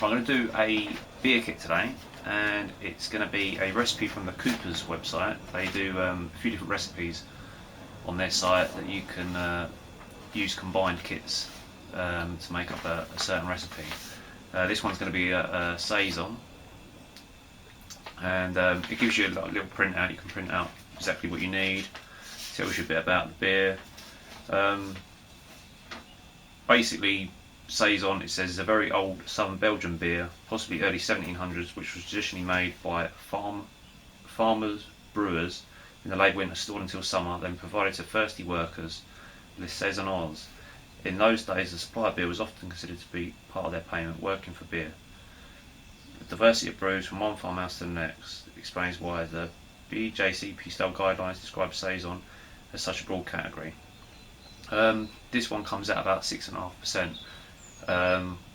I'm going to do a beer kit today, and it's going to be a recipe from the Cooper's website. They do a few different recipes on their site that you can use combined kits to make up a certain recipe. This one's going to be a Saison, and it gives you a little printout. You can print out exactly what you need, tells you a bit about the beer. Basically, Saison, it says, is a very old southern Belgian beer, possibly early 1700s, which was traditionally made by farmers, brewers in the late winter, stored until summer, then provided to thirsty workers, les saisonniers. In those days, the supply of beer was often considered to be part of their payment, working for beer. The diversity of brews from one farmhouse to the next explains why the BJCP style guidelines describe Saison as such a broad category. This one comes out about 6.5%,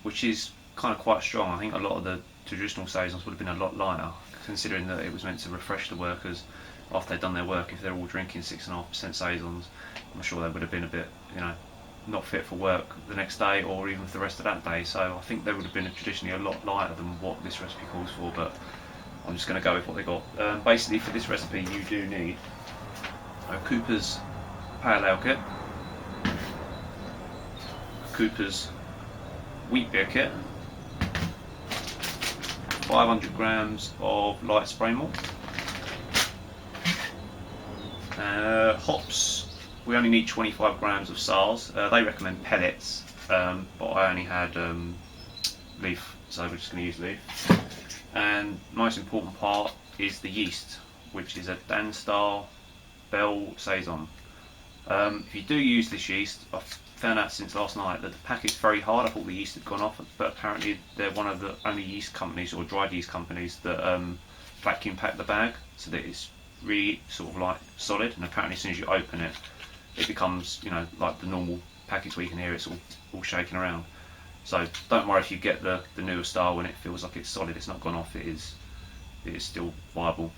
which is kind of quite strong. I think a lot of the traditional Saisons would have been a lot lighter, considering that it was meant to refresh the workers after they'd done their work. If they're all drinking 6.5% Saisons, I'm sure they would have been a bit, not fit for work the next day or even for the rest of that day. So I think they would have been traditionally a lot lighter than what this recipe calls for, but I'm just going to go with what they got. Basically, for this recipe you do need a Cooper's Pale Ale kit, a Cooper's Wheat Beer kit, 500 grams of light spray malt, hops. We only need 25 grams of Saaz. They recommend pellets, but I only had leaf, so we're just going to use leaf. And most important part is the yeast, which is a Danstar Belle Saison. If you do use this yeast, I've found out since last night that the packet's very hard. I thought the yeast had gone off, but apparently they're one of the only yeast companies, or dried yeast companies, that vacuum pack the bag so that it's really sort of like solid, and apparently as soon as you open it, it becomes, like the normal packets where you can hear it's all shaking around. So don't worry if you get the newer style when it feels like it's solid. It's not gone off. It is still viable.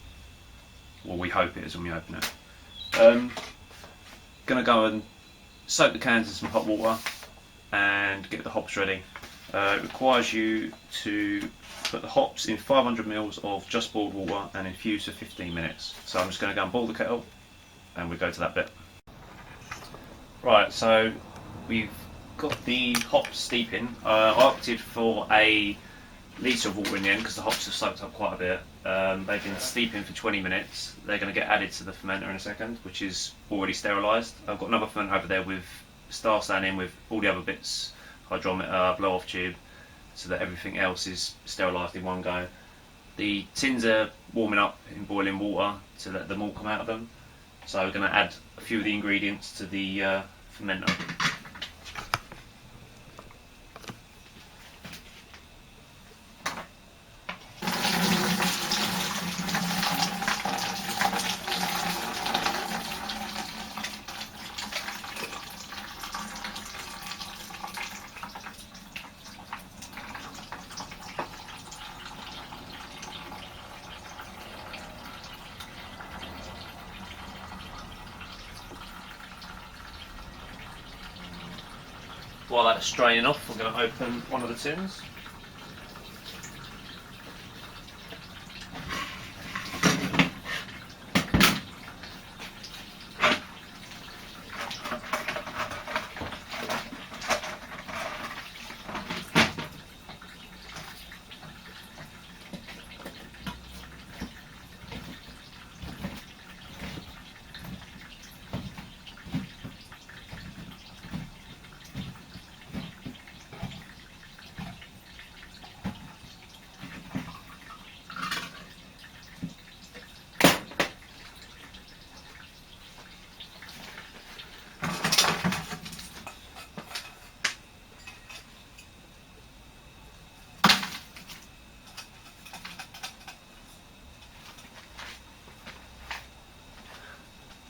Well, we hope it is when we open it. Gonna go and soak the cans in some hot water and get the hops ready. It requires you to put the hops in 500 ml of just boiled water and infuse for 15 minutes. So I'm just going to go and boil the kettle and we'll go to that bit. Right, so we've got the hops steeping. I opted for a litre of water in the end because the hops have soaked up quite a bit. They've been steeping for 20 minutes. They're going to get added to the fermenter in a second, which is already sterilised. I've got another fermenter over there with star stand in with all the other bits, hydrometer, blow off tube, so that everything else is sterilised in one go. The tins are warming up in boiling water to let the malt come out of them. So we're going to add a few of the ingredients to the fermenter. While that's straining off, we're going to open one of the tins.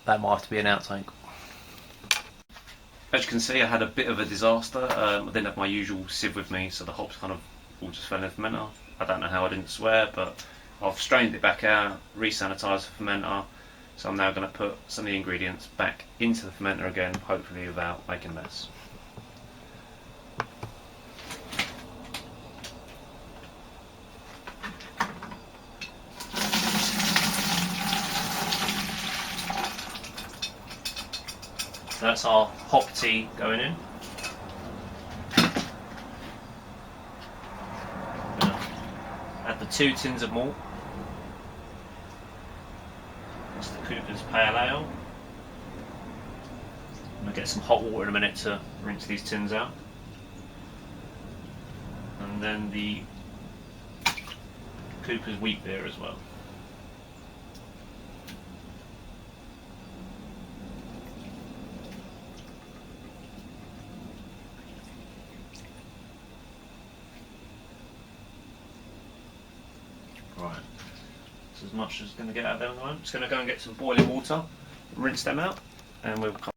That might have to be an outtake. As you can see, I had a bit of a disaster. I didn't have my usual sieve with me, so the hops kind of all just fell in the fermenter. I don't know how I didn't swear, but I've strained it back out, re-sanitised the fermenter, so I'm now going to put some of the ingredients back into the fermenter again, hopefully without making a mess. So that's our hop tea going in. Add the 2 tins of malt. That's the Cooper's Pale Ale. I'm going to get some hot water in a minute to rinse these tins out. And then the Cooper's Wheat Beer as well. Right, that's as much as going to get out there at the moment. I'm just going to go and get some boiling water, rinse them out, and we'll come.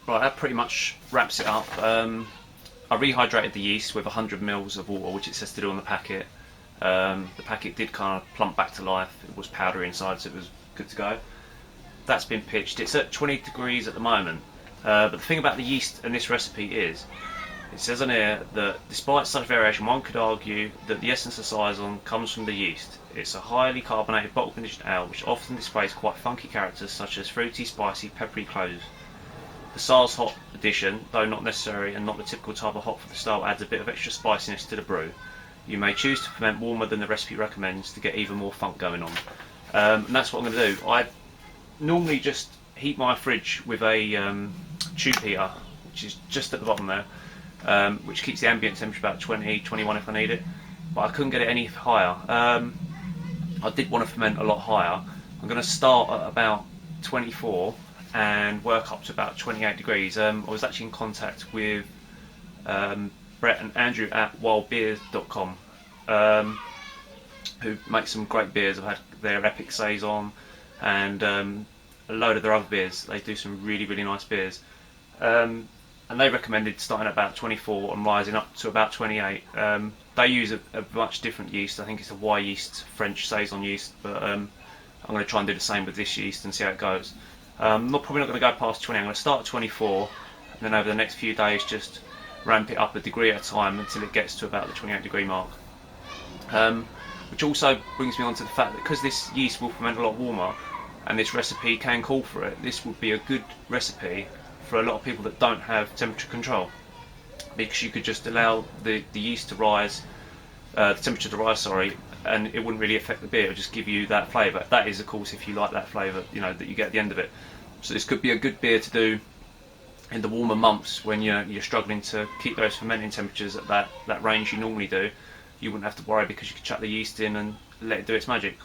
Right, that pretty much wraps it up. I rehydrated the yeast with 100 ml of water, which it says to do on the packet. The packet did kind of plump back to life. It was powdery inside, so it was good to go. That's been pitched. It's at 20 degrees at the moment. But the thing about the yeast and this recipe is, it says on here that despite such variation, one could argue that the essence of Saison comes from the yeast. It's a highly carbonated bottle conditioned ale which often displays quite funky characters such as fruity, spicy, peppery cloves. The Saaz Hop addition, though not necessary and not the typical type of hop for the style, adds a bit of extra spiciness to the brew. You may choose to ferment warmer than the recipe recommends to get even more funk going on. And that's what I'm going to do. I normally just heat my fridge with a tube heater, which is just at the bottom there, which keeps the ambient temperature about 20, 21 if I need it, but I couldn't get it any higher. I did want to ferment a lot higher. I'm going to start at about 24 and work up to about 28 degrees. I was actually in contact with Brett and Andrew at wildbeers.com, who make some great beers. I've had their Epic Saison and a load of their other beers. They do some really, really nice beers. And they recommended starting at about 24 and rising up to about 28. They use a much different yeast. I think it's a Y yeast, French Saison yeast, but I'm going to try and do the same with this yeast and see how it goes. Probably not going to go past 20. I'm going to start at 24, and then over the next few days just ramp it up a degree at a time until it gets to about the 28 degree mark. Which also brings me on to the fact that because this yeast will ferment a lot warmer, and this recipe can call for it, this would be a good recipe for a lot of people that don't have temperature control, because you could just allow the yeast to rise, the temperature to rise, sorry, and it wouldn't really affect the beer. It would just give you that flavour. That is, of course, if you like that flavour, you know, that you get at the end of it. So this could be a good beer to do in the warmer months when you're struggling to keep those fermenting temperatures at that range you normally do. You wouldn't have to worry because you could chuck the yeast in and let it do its magic.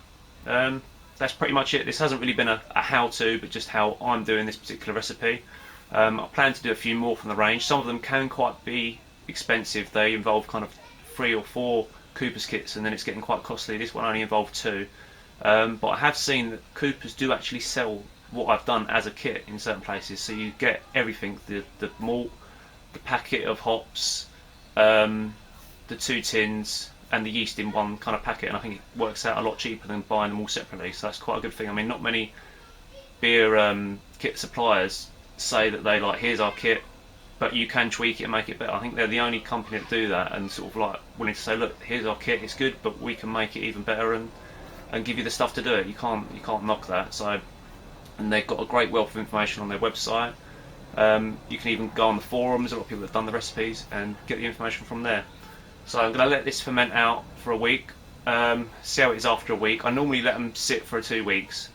That's pretty much it. This hasn't really been a how-to, but just how I'm doing this particular recipe. I plan to do a few more from the range. Some of them can quite be expensive. They involve kind of 3 or 4 Cooper's kits, and then it's getting quite costly. This one only involved 2. But I have seen that Cooper's do actually sell what I've done as a kit in certain places. So you get everything, the malt, the packet of hops, the 2 tins, and the yeast in one kind of packet, and I think it works out a lot cheaper than buying them all separately. So that's quite a good thing. I mean, not many beer kit suppliers say that they like, here's our kit, but you can tweak it and make it better. I think they're the only company that do that, and sort of like willing to say, look, here's our kit, it's good, but we can make it even better and give you the stuff to do it. You can't knock that. So, and they've got a great wealth of information on their website. You can even go on the forums. A lot of people have done the recipes and get the information from there. So I'm going to let this ferment out for a week, see how it is after a week. I normally let them sit for 2 weeks,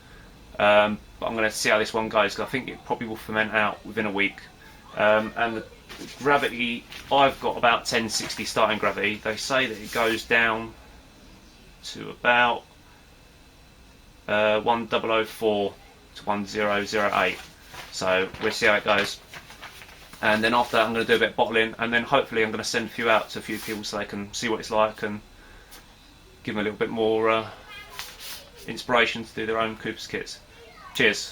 but I'm going to see how this one goes, because I think it probably will ferment out within a week. And the gravity, I've got about 1060 starting gravity. They say that it goes down to about 1004 to 1008. So we'll see how it goes. And then after that I'm going to do a bit of bottling, and then hopefully I'm going to send a few out to a few people so they can see what it's like and give them a little bit more inspiration to do their own Cooper's kits. Cheers.